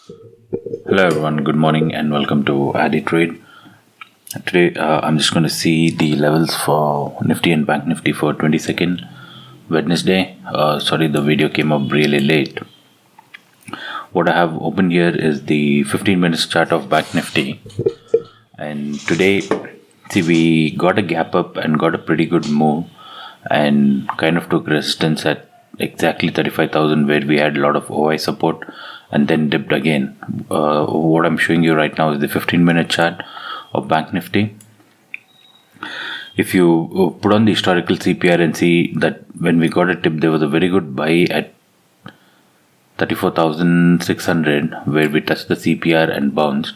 Hello everyone, good morning and welcome to Addy Trade. Today I'm just going to see the levels for Nifty and Banknifty for 22nd Wednesday. Sorry, the video came up really late. What I have opened here is the 15 minutes chart of Banknifty, and today see we got a gap up and got a pretty good move and kind of took resistance at exactly 35,000 where we had a lot of OI support and then dipped again. What I'm showing you right now is the 15-minute chart of Bank Nifty. If you put on the historical CPR and see that when we got a tip, there was a very good buy at 34,600 where we touched the CPR and bounced.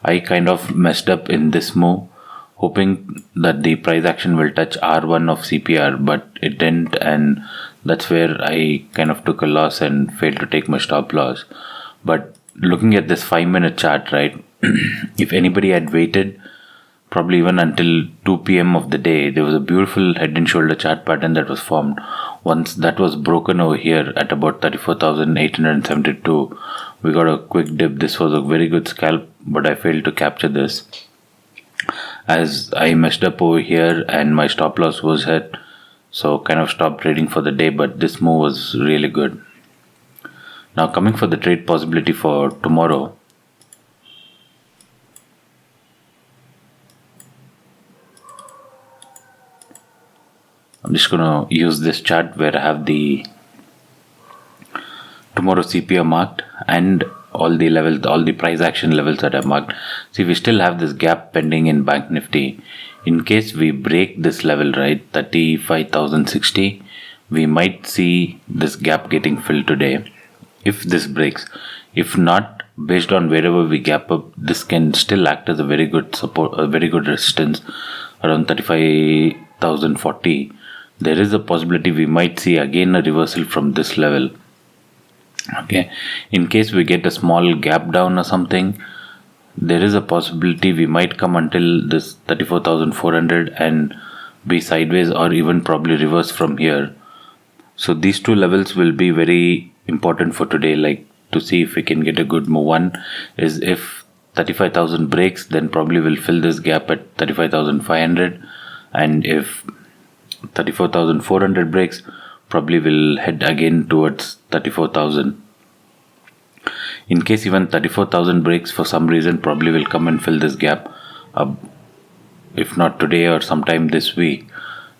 I kind of messed up in this move, hoping that the price action will touch R1 of CPR, but it didn't, and that's where I kind of took a loss and failed to take my stop loss. But looking at this 5-minute chart, right, if anybody had waited probably even until 2 p.m. of the day, there was a beautiful head and shoulder chart pattern that was formed. Once that was broken over here at about 34,872, we got a quick dip. This was a very good scalp, but I failed to capture this as I messed up over here and my stop loss was hit, so kind of stopped trading for the day. But this move was really good. Now coming for the trade possibility for tomorrow, I'm just going to use this chart where I have the tomorrow CPR marked and all the levels, all the price action levels that I've marked. See, we still have this gap pending in Bank Nifty. In case we break this level, right, 35,060, we might see this gap getting filled today if this breaks. If not, based on wherever we gap up, this can still act as a very good support, a very good resistance around 35,040. There is a possibility we might see again a reversal from this level. Okay, in case we get a small gap down or something, there is a possibility we might come until this 34,400 and be sideways or even probably reverse from here. So these two levels will be very important for today, like to see if we can get a good move. One is if 35,000 breaks, then probably we'll fill this gap at 35,500, and if 34,400 breaks, probably will head again towards 34,000. In case even 34,000 breaks for some reason, probably will come and fill this gap, if not today or sometime this week.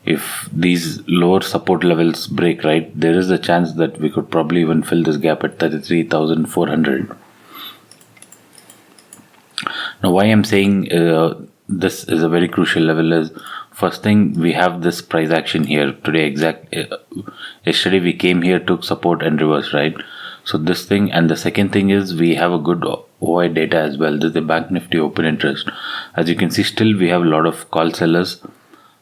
If these lower support levels break, right, there is a chance that we could probably even fill this gap at 33,400. Now why I'm saying this is a very crucial level is, first thing, we have this price action here today. Yesterday we came here, took support and reversed, right? So this thing, and the second thing is we have a good OI data as well. This is the Bank Nifty open interest. As you can see, still we have a lot of call sellers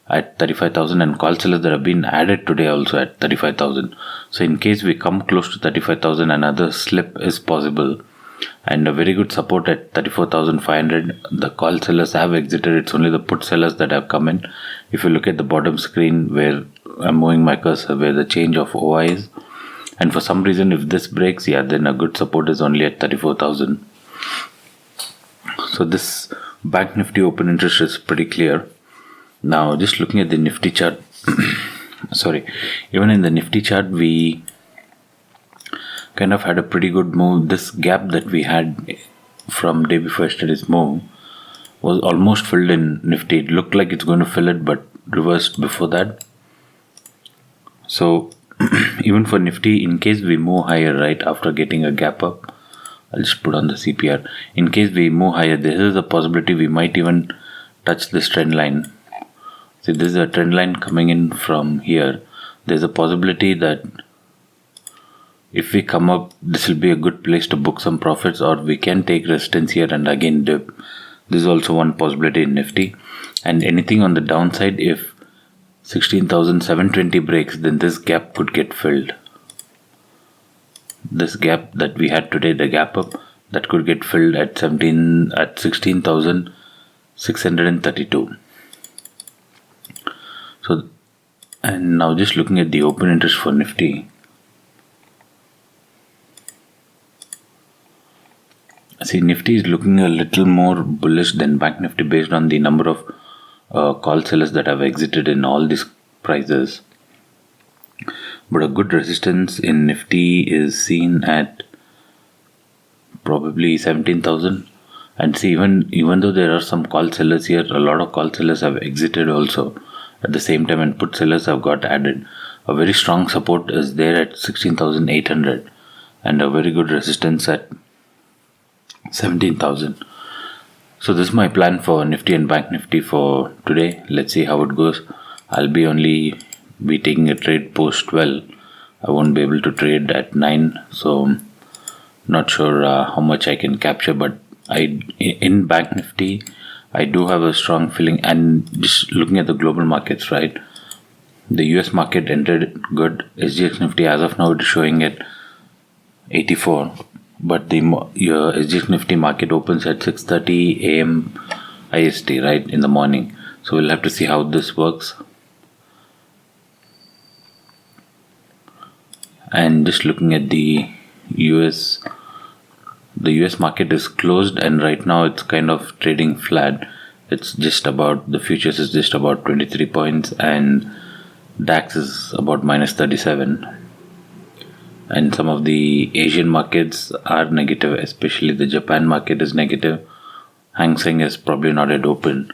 at 35,000 and call sellers that have been added today also at 35,000. So in case we come close to 35,000, another slip is possible. And a very good support at 34,500. The call sellers have exited. It's only the put sellers that have come in. If you look at the bottom screen where I'm moving my cursor, where the change of OI is, and for some reason if this breaks, yeah, then a good support is only at 34,000. So this Bank Nifty open interest is pretty clear. Now just looking at the Nifty chart, sorry, even in the Nifty chart we kind of had a pretty good move. This gap that we had from day before yesterday's move was almost filled in Nifty. It looked like it's going to fill it, but reversed before that. So even for Nifty, in case we move higher, right, after getting a gap up, I'll just put on the CPR. In case we move higher, there is a possibility we might even touch this trend line. See, this is a trend line coming in from here. There's a possibility that if we come up, this will be a good place to book some profits, or we can take resistance here and again dip. This is also one possibility in Nifty. And anything on the downside, if 16,720 breaks, then this gap could get filled. This gap that we had today, the gap up, that could get filled at 16,632. So, and now just looking at the open interest for Nifty. See, Nifty is looking a little more bullish than Bank Nifty based on the number of call sellers that have exited in all these prices. But a good resistance in Nifty is seen at probably 17,000. And see, even though there are some call sellers here, a lot of call sellers have exited also at the same time, and put sellers have got added. A very strong support is there at 16,800 and a very good resistance at 17,000. So this is my plan for Nifty and Bank Nifty for today. Let's see how it goes. I'll be only taking a trade post 12. I won't be able to trade at 9, so not sure how much I can capture. But in Bank Nifty, I do have a strong feeling. And just looking at the global markets, right? The US market entered good. SGX Nifty as of now it is showing at 84. But the SGX Nifty market opens at 6:30 a.m. IST, right, in the morning. So we'll have to see how this works. And just looking at the US market is closed, and right now it's kind of trading flat. It's just about, the futures is just about 23 points, and DAX is about minus 37. And some of the Asian markets are negative, especially the Japan market is negative. Hang Seng is probably not yet open.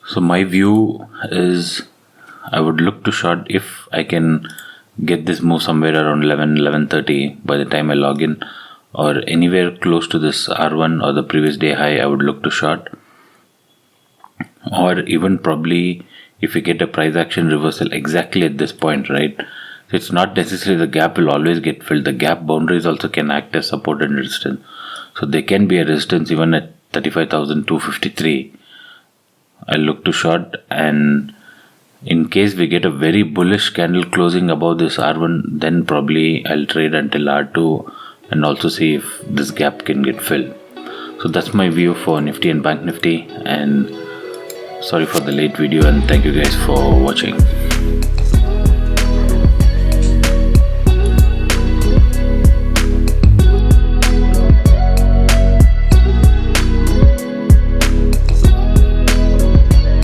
So my view is I would look to short if I can get this move somewhere around 11:30 by the time I log in, or anywhere close to this R1 or the previous day high. I would look to short, or even probably if we get a price action reversal exactly at this point, right? It's not necessarily the gap will always get filled. The gap boundaries also can act as support and resistance. So there can be a resistance even at 35,253. I'll look to short, and in case we get a very bullish candle closing above this R1, then probably I'll trade until R2 and also see if this gap can get filled. So that's my view for Nifty and Bank Nifty, and sorry for the late video, and thank you guys for watching.